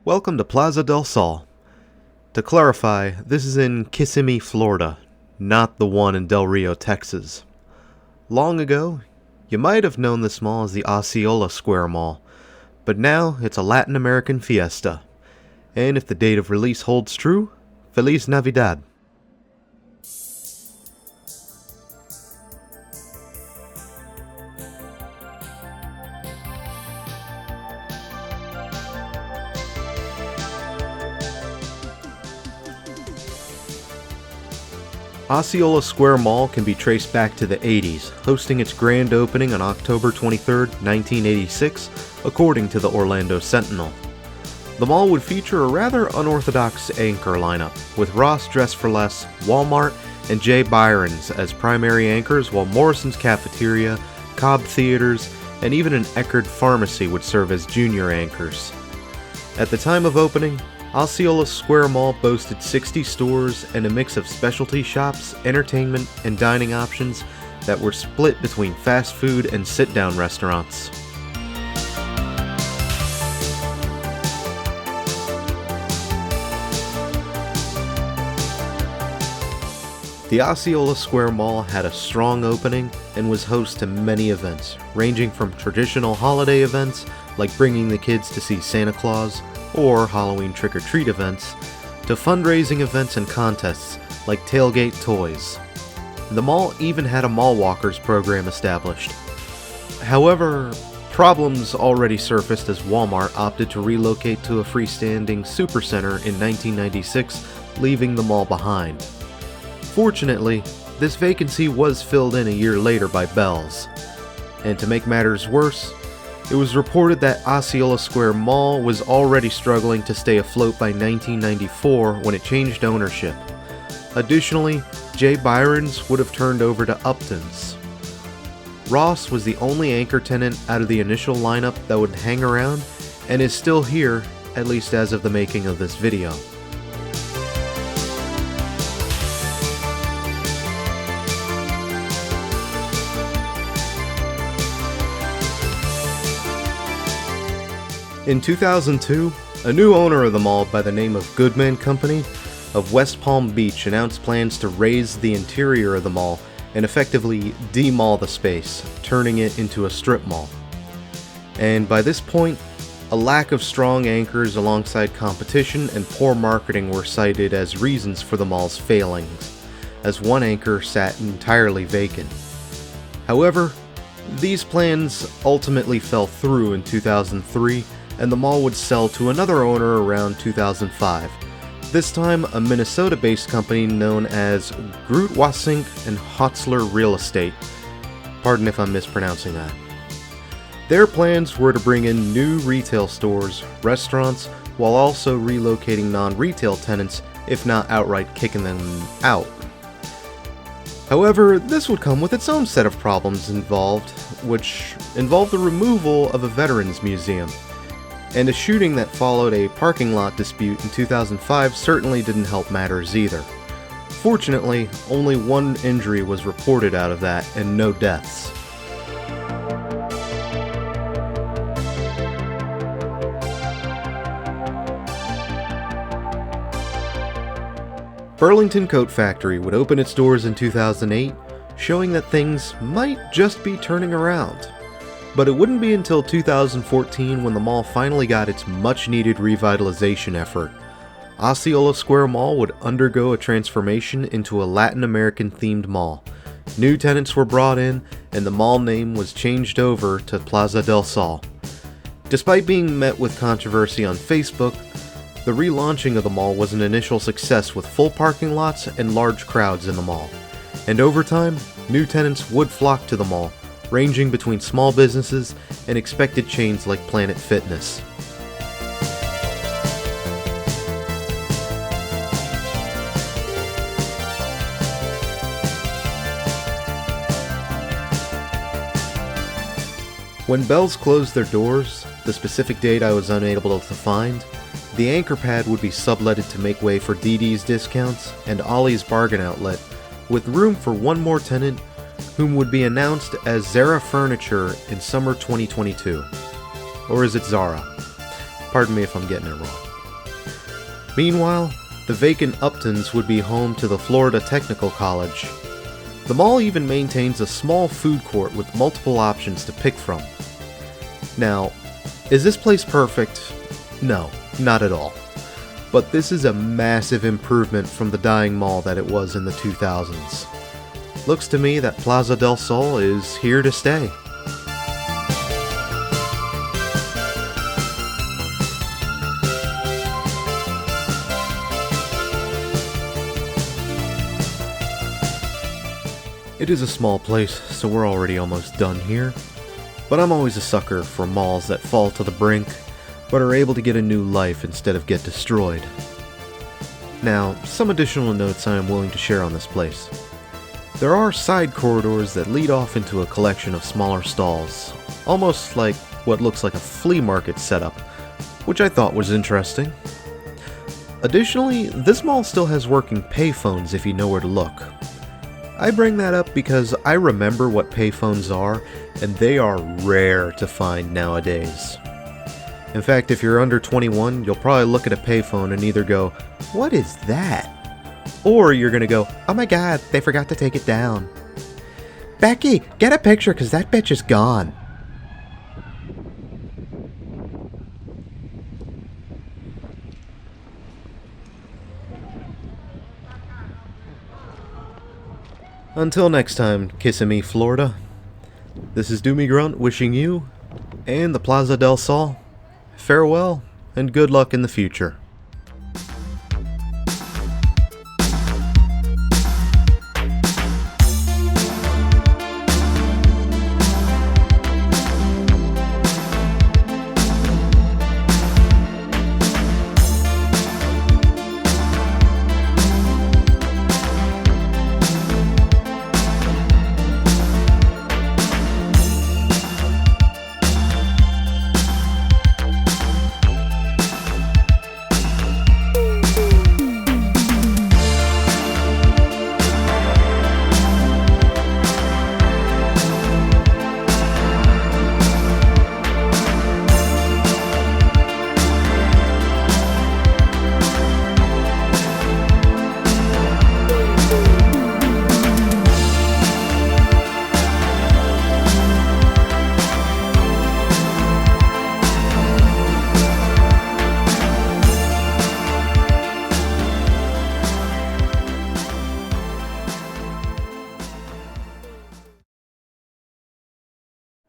Welcome to Plaza Del Sol. To clarify, this is in Kissimmee, Florida, not the one in Del Rio, Texas. Long ago, you might have known this mall as the Osceola Square Mall, but now it's a Latin American fiesta. And if the date of release holds true, Feliz Navidad. Osceola Square Mall can be traced back to the 80s, hosting its grand opening on October 23, 1986, according to the Orlando Sentinel. The mall would feature a rather unorthodox anchor lineup, with Ross Dress for Less, Wal-Mart, and J-Byrons as primary anchors, while Morrison's Cafeteria, Cobb Theaters, and even an Eckerd Pharmacy would serve as junior anchors. At the time of opening, Osceola Square Mall boasted 60 stores and a mix of specialty shops, entertainment, and dining options that were split between fast food and sit-down restaurants. The Osceola Square Mall had a strong opening and was host to many events, ranging from traditional holiday events like bringing the kids to see Santa Claus, or Halloween trick-or-treat events, to fundraising events and contests like Tailgate Toys. The mall even had a Mall Walkers program established. However, problems already surfaced as Wal-Mart opted to relocate to a freestanding supercenter in 1996, leaving the mall behind. Fortunately, this vacancy was filled in a year later by Bells. And to make matters worse, it was reported that Osceola Square Mall was already struggling to stay afloat by 1994 when it changed ownership. Additionally, J-Byrons would have turned over to Upton's. Ross was the only anchor tenant out of the initial lineup that would hang around and is still here, at least as of the making of this video. In 2002, a new owner of the mall by the name of Goodman Company of West Palm Beach announced plans to raise the interior of the mall and effectively de-mall the space, turning it into a strip mall. And by this point, a lack of strong anchors alongside competition and poor marketing were cited as reasons for the mall's failings, as one anchor sat entirely vacant. However, these plans ultimately fell through in 2003, and the mall would sell to another owner around 2005, this time a Minnesota-based company known as Grunt and Hotzler Real Estate. Pardon if I'm mispronouncing that. Their plans were to bring in new retail stores, restaurants, while also relocating non-retail tenants, if not outright kicking them out. However, this would come with its own set of problems involved, which involved the removal of a veterans museum. And a shooting that followed a parking lot dispute in 2005 certainly didn't help matters either. Fortunately, only one injury was reported out of that, and no deaths. Burlington Coat Factory would open its doors in 2008, showing that things might just be turning around. But it wouldn't be until 2014 when the mall finally got its much-needed revitalization effort. Osceola Square Mall would undergo a transformation into a Latin American-themed mall. New tenants were brought in, and the mall name was changed over to Plaza Del Sol. Despite being met with controversy on Facebook, the relaunching of the mall was an initial success with full parking lots and large crowds in the mall. And over time, new tenants would flock to the mall, ranging between small businesses and expected chains like Planet Fitness. When Bells closed their doors, the specific date I was unable to find, the anchor pad would be subletted to make way for DD's Discounts and Ollie's Bargain Outlet, with room for one more tenant whom would be announced as Zara Furniture in summer 2022. Or is it Zara? Pardon me if I'm getting it wrong. Meanwhile, the vacant Uptons would be home to the Florida Technical College. The mall even maintains a small food court with multiple options to pick from. Now, is this place perfect? No, not at all. But this is a massive improvement from the dying mall that it was in the 2000s. Looks to me that Plaza del Sol is here to stay. It is a small place, so we're already almost done here. But I'm always a sucker for malls that fall to the brink, but are able to get a new life instead of get destroyed. Now, some additional notes I am willing to share on this place. There are side corridors that lead off into a collection of smaller stalls, almost like what looks like a flea market setup, which I thought was interesting. Additionally, this mall still has working payphones if you know where to look. I bring that up because I remember what payphones are, and they are rare to find nowadays. In fact, if you're under 21, you'll probably look at a payphone and either go, "What is that?" Or you're gonna go, "Oh my god, they forgot to take it down." "Becky, get a picture because that bitch is gone." Until next time, Kissimmee, Florida, this is Doomie Grunt wishing you and the Plaza del Sol farewell and good luck in the future.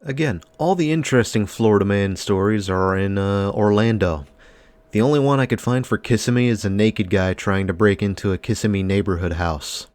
Again, all the interesting Florida man stories are in Orlando. The only one I could find for Kissimmee is a naked guy trying to break into a Kissimmee neighborhood house.